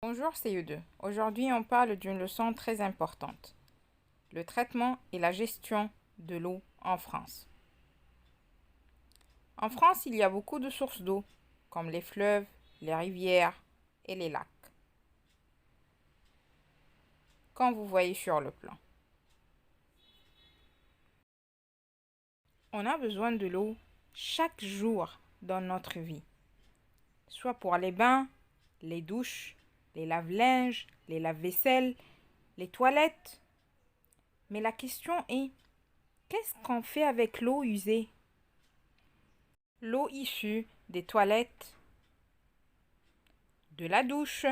Bonjour CE2. Aujourd'hui, on parle d'une leçon très importante. Le traitement et la gestion de l'eau en France. En France, il y a beaucoup de sources d'eau, comme les fleuves, les rivières et les lacs, comme vous voyez sur le plan. On a besoin de l'eau chaque jour dans notre vie, soit pour les bains, les douches, les lave-linges, les lave-vaisselle, les toilettes. Mais la question est, qu'est-ce qu'on fait avec l'eau usée? L'eau issue des toilettes, de la douche,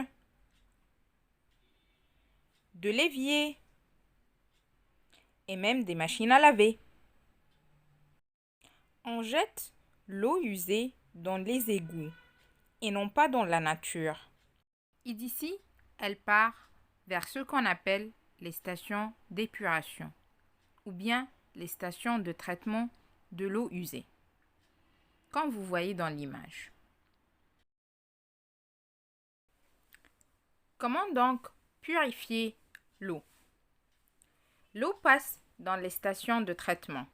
de l'évier et même des machines à laver. On jette l'eau usée dans les égouts et non pas dans la nature. Et d'ici, elle part vers ce qu'on appelle les stations d'épuration ou bien les stations de traitement de l'eau usée, comme vous voyez dans l'image. Comment donc purifier l'eau? L'eau passe dans les stations de traitement,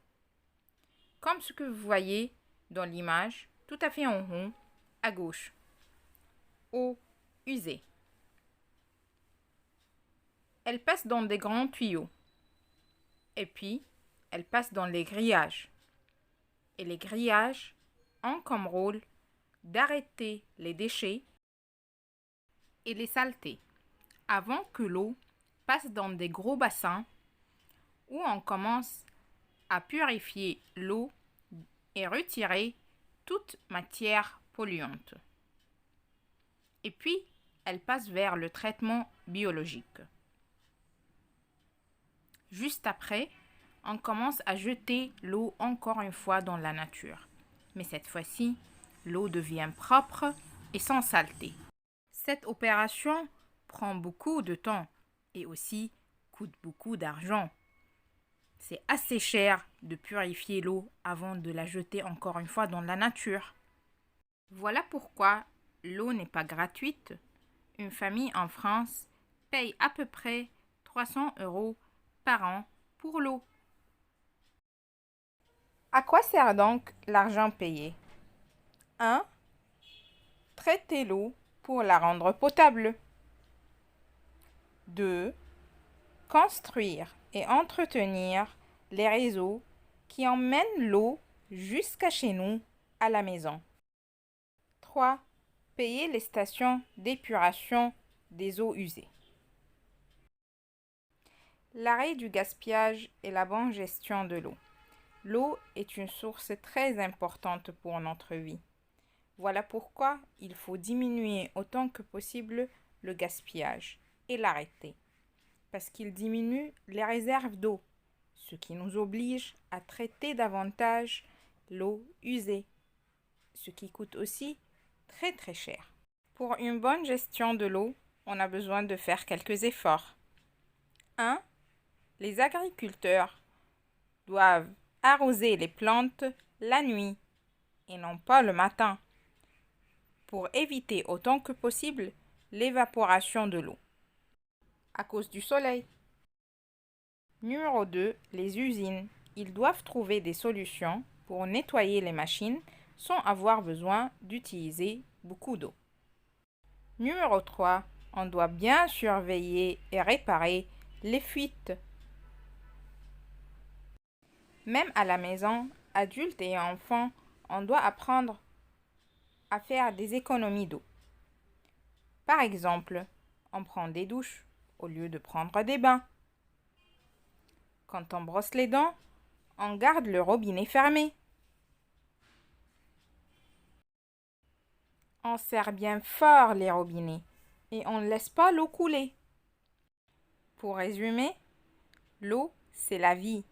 comme ce que vous voyez dans l'image, tout à fait en haut, à gauche. Eau usée. Elle passe dans des grands tuyaux. Et puis, elle passe dans les grillages. Et les grillages ont comme rôle d'arrêter les déchets et les saletés avant que l'eau passe dans des gros bassins où on commence à purifier l'eau et retirer toute matière polluante. Et puis, elle passe vers le traitement biologique. Juste après, on commence à jeter l'eau encore une fois dans la nature. Mais cette fois-ci, l'eau devient propre et sans saleté. Cette opération prend beaucoup de temps et aussi coûte beaucoup d'argent. C'est assez cher de purifier l'eau avant de la jeter encore une fois dans la nature. Voilà pourquoi l'eau n'est pas gratuite. Une famille en France paye à peu près 300 € par an pour l'eau. À quoi sert donc l'argent payé? 1. Traiter l'eau pour la rendre potable. 2. Construire et entretenir les réseaux qui emmènent l'eau jusqu'à chez nous à la maison. 3. Payer les stations d'épuration des eaux usées. L'arrêt du gaspillage et la bonne gestion de l'eau. L'eau est une source très importante pour notre vie. Voilà pourquoi il faut diminuer autant que possible le gaspillage et l'arrêter, parce qu'il diminue les réserves d'eau, ce qui nous oblige à traiter davantage l'eau usée, ce qui coûte aussi très très cher. Pour une bonne gestion de l'eau, on a besoin de faire quelques efforts. 1. Les agriculteurs doivent arroser les plantes la nuit et non pas le matin pour éviter autant que possible l'évaporation de l'eau à cause du soleil. Numéro 2, les usines. Ils doivent trouver des solutions pour nettoyer les machines sans avoir besoin d'utiliser beaucoup d'eau. Numéro 3, on doit bien surveiller et réparer les fuites. Même à la maison, adultes et enfants, on doit apprendre à faire des économies d'eau. Par exemple, on prend des douches au lieu de prendre des bains. Quand on brosse les dents, on garde le robinet fermé. On serre bien fort les robinets et on ne laisse pas l'eau couler. Pour résumer, l'eau, c'est la vie.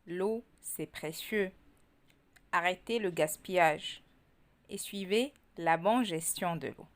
L'eau, c'est précieux. Arrêtez le gaspillage et suivez la bonne gestion de l'eau.